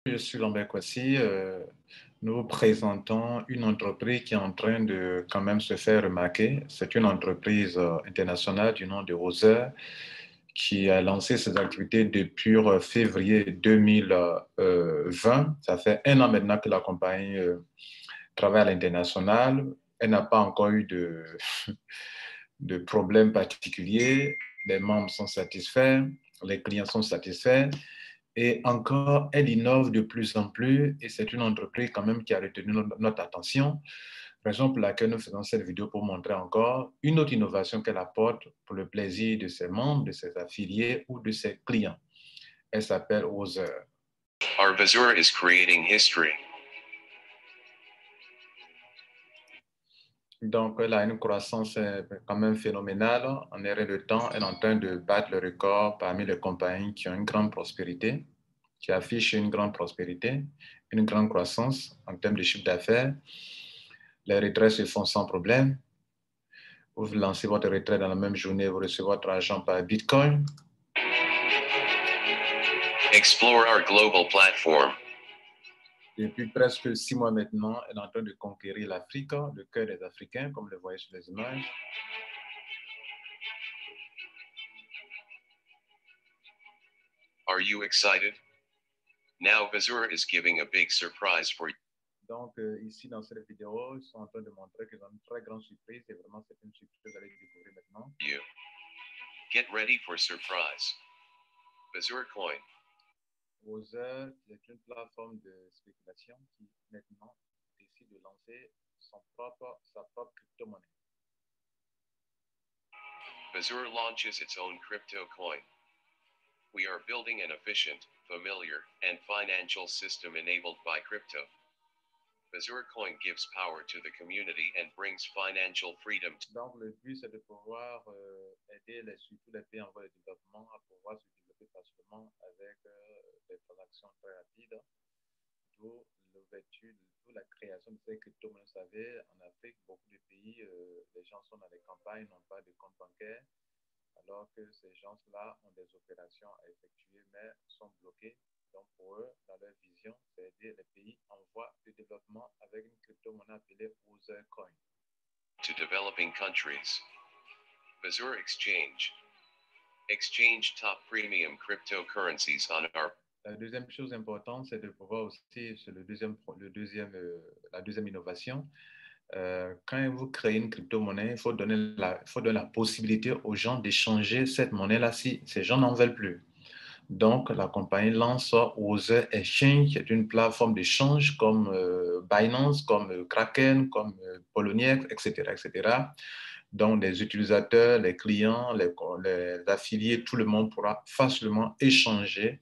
Je suis Lambert Kwasi. Nous vous présentons une entreprise qui est en train de quand même se faire remarquer. C'est une entreprise internationale du nom de Roser qui a lancé ses activités depuis février 2020. Ça fait un an maintenant que la compagnie travaille à l'international. Elle n'a pas encore eu de problèmes particuliers. Les membres sont satisfaits, les clients sont satisfaits. Et encore, elle innove de plus en plus et c'est une entreprise quand même qui a retenu notre attention. Raison pour laquelle nous faisons cette vidéo pour montrer encore une autre innovation qu'elle apporte pour le plaisir de ses membres, de ses affiliés ou de ses clients. Elle s'appelle Ozer. Our Vazur is creating history. Donc, elle a une croissance quand même phénoménale. En arrêt de temps, elle est en train de battre le record parmi les compagnies qui ont une grande prospérité, qui affichent une grande prospérité, une grande croissance en termes de chiffre d'affaires. Les retraits se font sans problème. Vous lancez votre retrait dans la même journée, vous recevez votre argent par Bitcoin. Explore our global platform. Depuis presque 6 mois maintenant, elle est en train de conquérir l'Afrique, le cœur des Africains, comme le voyez sur les images. Are you excited? Now Vazur is giving a big surprise for you. Donc, ici, dans cette vidéo, ils sont en train de montrer qu'ils ont une très grande surprise. Et vraiment, c'est une surprise que vous allez découvrir maintenant. Get ready for surprise. Vazur Coin. Ozer, c'est une plateforme de spéculation qui, maintenant, décide de lancer sa propre crypto-monnaie. Vazur launches its own crypto coin. We are building an efficient, familiar, and financial system enabled by crypto. Vazur Coin gives power to the community and brings financial freedom. Donc, le but, c'est de pouvoir aider surtout les pays en voie de développement à pouvoir se développer facilement avec des transactions très rapides. D'où l'ouverture, d'où la création de ces crypto-monnaies. Vous savez, en Afrique, beaucoup de pays, les gens sont dans les campagnes, n'ont pas de compte bancaire, alors que ces gens-là ont des opérations à effectuer, mais sont bloqués. Donc, pour eux, dans leur vision, c'est aider les pays en voie de développement avec une crypto-monnaie appelée Ozer Coin. To developing countries. Vazur Exchange. Exchange top premium cryptocurrencies on our. La deuxième chose importante, c'est de pouvoir aussi, c'est la deuxième innovation. Quand vous créez une crypto-monnaie, il faut donner la possibilité aux gens d'échanger cette monnaie-là si ces gens n'en veulent plus. Donc, la compagnie lance Ozer Exchange, qui est une plateforme d'échange comme Binance, comme Kraken, comme Poloniex, etc., etc. Donc, les utilisateurs, les clients, les affiliés, tout le monde pourra facilement échanger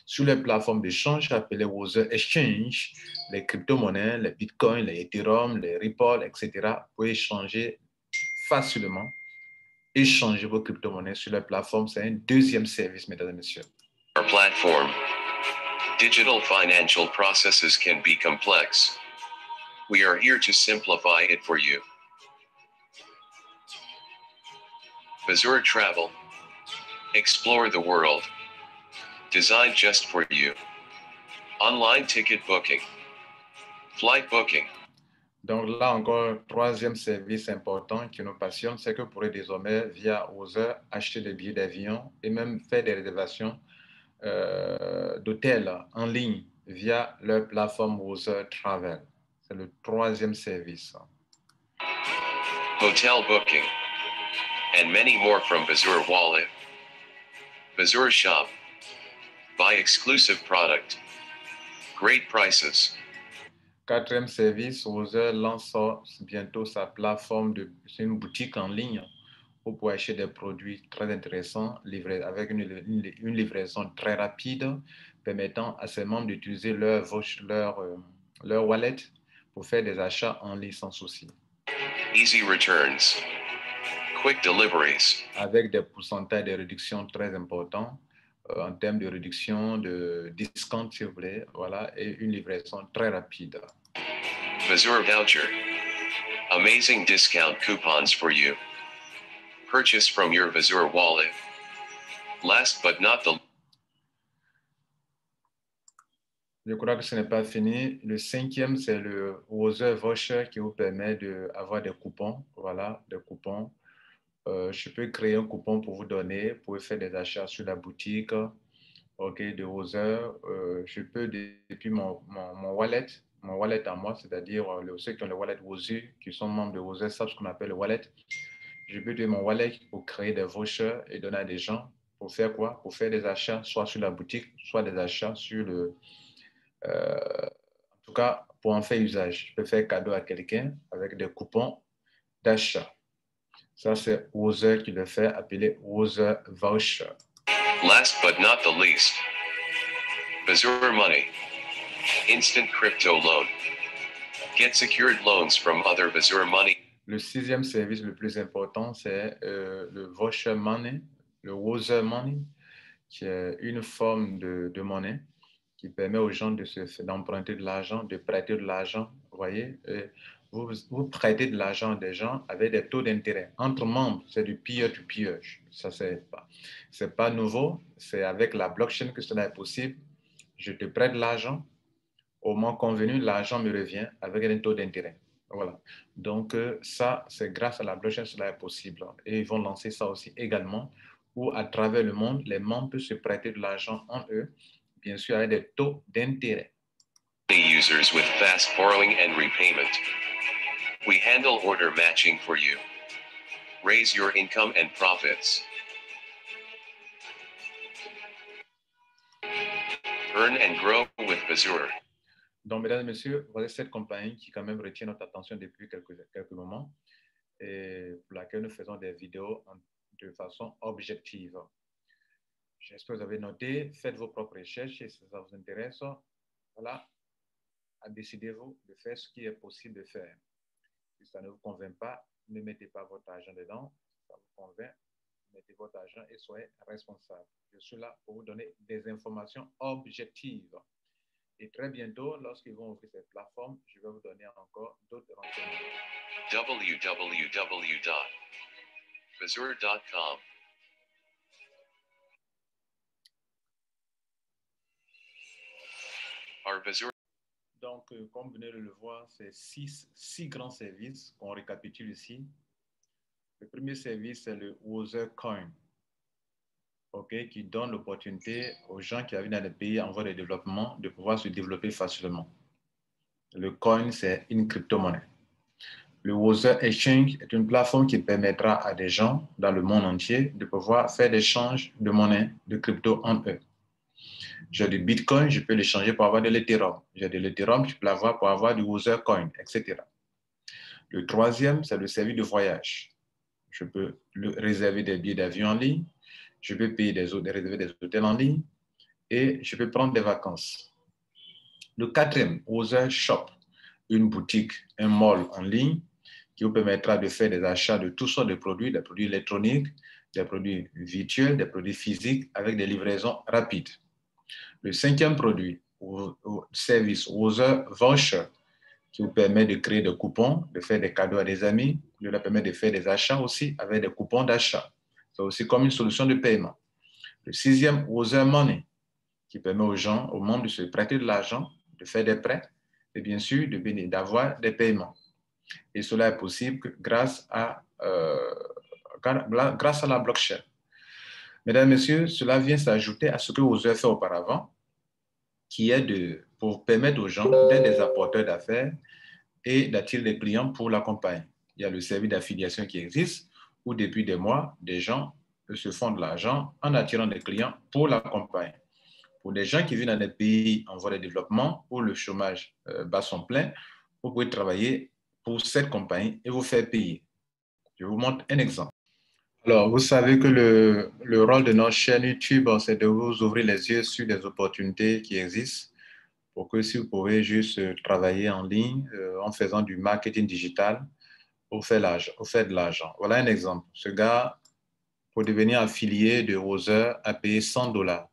sur les plateformes d'échange appelées Ozer Exchange, les crypto-monnaies, les bitcoins, les Ethereum, les Ripple, etc. Vous pouvez échanger facilement, échanger vos crypto-monnaies sur les plateformes. C'est un deuxième service, mesdames et messieurs. Our platform. Digital financial processes can be complex. We are here to simplify it for you. Vazur Travel. Explore the world. Designed just for you. Online ticket booking. Flight booking. Donc là encore, troisième service important qui nous passionne, c'est que vous pourrez désormais, via Ozer, acheter des billets d'avion et même faire des réservations d'hôtels en ligne via leur plateforme Ozer Travel. C'est le troisième service. Hotel booking. And many more from Vazur Wallet. Vazur Shop. Buy exclusive product. Great prices. Quatrième service, Ozer lance bientôt sa plateforme c'est une boutique en ligne où pour acheter des produits très intéressants avec une livraison très rapide permettant à ses membres d'utiliser leur wallet pour faire des achats en ligne sans souci. Easy returns. Quick deliveries. Avec des pourcentages de réduction très importants en termes de réduction de discount, si vous voulez, voilà, et une livraison très rapide. Vazur Voucher. Amazing discount coupons for you. Purchase from your Vazur wallet. Last but not the Je crois que ce n'est pas fini. Le cinquième, c'est le Wozer Voucher qui vous permet d'avoir des coupons. Voilà, des coupons. Je peux créer un coupon pour vous donner, pour faire des achats sur la boutique, OK, de Wozer. Je peux, depuis mon wallet à moi, c'est-à-dire ceux qui ont le wallet Wozer, qui sont membres de Wozer, savent ce qu'on appelle le wallet. Je peux utiliser mon wallet pour créer des vouchers et donner à des gens. Pour faire quoi? Pour faire des achats, soit sur la boutique, soit des achats sur le, en tout cas, pour en faire usage. Je peux faire cadeau à quelqu'un avec des coupons d'achat. Ça, c'est Wozer qui le fait, appelé Wozer Voucher. Last but not the least, Bazour Money. Instant crypto loan. Get secured loans from other Bazour Money. Le sixième service le plus important, c'est le Voucher Money, le Wozer Money, qui est une forme de monnaie qui permet aux gens d'emprunter de l'argent, de prêter de l'argent. Vous voyez, vous prêtez de l'argent à des gens avec des taux d'intérêt. Entre membres, c'est du peer-to-peer. Ça, c'est pas nouveau. C'est avec la blockchain que cela est possible. Je te prête de l'argent. Au moment convenu, l'argent me revient avec un taux d'intérêt. Voilà. Donc, ça, c'est grâce à la blockchain que cela est possible. Et ils vont lancer ça aussi également, où à travers le monde, les membres peuvent se prêter de l'argent en eux, bien sûr avec des taux d'intérêt. Users with fast borrowing and repayment. We handle order matching for you. Raise your income and profits. Earn and grow with Bazour. Donc, mesdames et messieurs, voilà cette compagnie qui quand même retient notre attention depuis quelques moments et pour laquelle nous faisons des vidéos de façon objective. J'espère que vous avez noté, faites vos propres recherches et si ça vous intéresse, voilà, décidez-vous de faire ce qui est possible de faire. Si ça ne vous convainc pas, ne mettez pas votre argent dedans. Si ça vous convainc, mettez votre argent et soyez responsable. Je suis là pour vous donner des informations objectives. Et très bientôt, lorsqu'ils vont ouvrir cette plateforme, je vais vous donner encore d'autres renseignements. www.bazour.com. Donc, comme vous venez de le voir, c'est six grands services qu'on récapitule ici. Le premier service, c'est le Wozer Coin, okay, qui donne l'opportunité aux gens qui habitent dans les pays en voie de développement de pouvoir se développer facilement. Le coin, c'est une crypto-monnaie. Le Wozer Exchange est une plateforme qui permettra à des gens dans le monde entier de pouvoir faire des échanges de monnaie, de crypto entre eux. J'ai du Bitcoin, je peux l'échanger pour avoir de l'Ethereum. J'ai de l'Ethereum, je peux l'avoir pour avoir du Wozer Coin, etc. Le troisième, c'est le service de voyage. Je peux réserver des billets d'avion en ligne, je peux payer réserver des hôtels en ligne et je peux prendre des vacances. Le quatrième, Wozer Shop, une boutique, un mall en ligne qui vous permettra de faire des achats de toutes sortes de produits, des produits électroniques, des produits virtuels, des produits physiques avec des livraisons rapides. Le cinquième produit, service Wozer Voucher, qui vous permet de créer des coupons, de faire des cadeaux à des amis, qui leur permet de faire des achats aussi avec des coupons d'achat. C'est aussi comme une solution de paiement. Le sixième, Wozer Money, qui permet aux gens, aux membres de se prêter de l'argent, de faire des prêts et bien sûr d'avoir des paiements. Et cela est possible grâce à la blockchain. Mesdames et messieurs, cela vient s'ajouter à ce que Wozer fait auparavant, qui est pour permettre aux gens d'être des apporteurs d'affaires et d'attirer des clients pour la compagnie. Il y a le service d'affiliation qui existe, où depuis des mois, des gens se font de l'argent en attirant des clients pour la compagnie. Pour des gens qui vivent dans des pays en voie de développement où le chômage bat son plein, vous pouvez travailler pour cette compagnie et vous faire payer. Je vous montre un exemple. Alors, vous savez que le rôle de notre chaîne YouTube, c'est de vous ouvrir les yeux sur des opportunités qui existent pour que si vous pouvez juste travailler en ligne en faisant du marketing digital pour faire de l'argent. Voilà un exemple. Ce gars, pour devenir affilié de Wozer, a payé $100.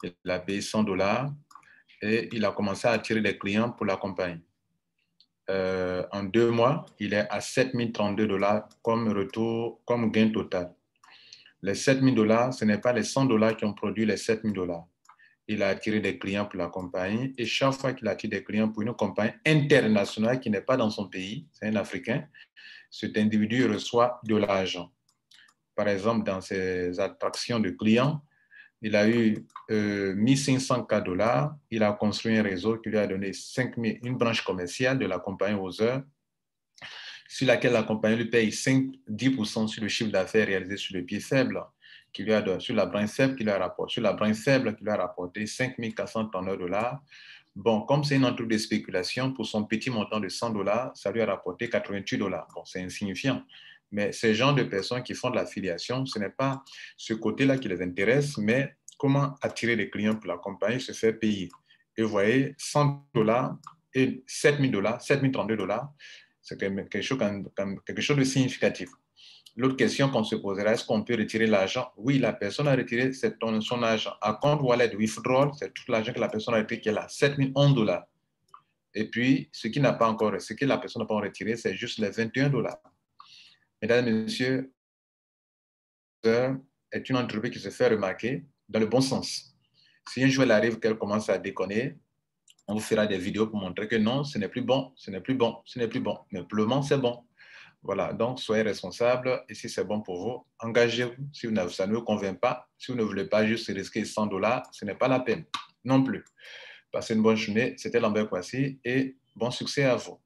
Il a payé $100 et il a commencé à attirer des clients pour la compagnie. En 2 mois, il est à $7,032 comme retour, comme gain total. Les $7,000, ce n'est pas les $100 qui ont produit les $7,000. il a attiré des clients pour la compagnie. Et chaque fois qu'il attire des clients pour une compagnie internationale qui n'est pas dans son pays, c'est un Africain, cet individu reçoit de l'argent. Par exemple, dans ses attractions de clients, il a eu 1500 $. Il a construit un réseau qui lui a donné 5000, une branche commerciale de la compagnie Other, sur laquelle la compagnie lui paye 10% sur le chiffre d'affaires réalisé sur le pied faible, qui lui a donné, sur la branche faible qui lui a rapporté, sur la branche faible qui lui a rapporté 5439 $. Bon, comme c'est une entreprise de spéculation, pour son petit montant de 100 $, ça lui a rapporté 88 $. Bon, c'est insignifiant. Mais ces gens de personnes qui font de l'affiliation, ce n'est pas ce côté-là qui les intéresse, mais comment attirer les clients pour la compagnie, se faire payer. Et vous voyez, 100 $ et 7000 $, 7032 $, c'est quelque chose de significatif. L'autre question qu'on se posera, est-ce qu'on peut retirer l'argent? Oui, la personne a retiré son argent. À compte wallet withdrawal, c'est tout l'argent que la personne a retiré qui est là, 7011 $. Et puis, ce que la personne n'a pas retiré, c'est juste les 21 $. Mesdames et messieurs, est une entreprise qui se fait remarquer dans le bon sens. Si un jour elle arrive qu'elle commence à déconner, on vous fera des vidéos pour montrer que non, ce n'est plus bon, ce n'est plus bon, ce n'est plus bon. Mais pour le moment, c'est bon. Voilà, donc soyez responsables et si c'est bon pour vous, engagez-vous. Si ça ne vous convient pas, si vous ne voulez pas juste risquer 100 $, ce n'est pas la peine non plus. Passez une bonne journée. C'était Lambert Kwasi et bon succès à vous.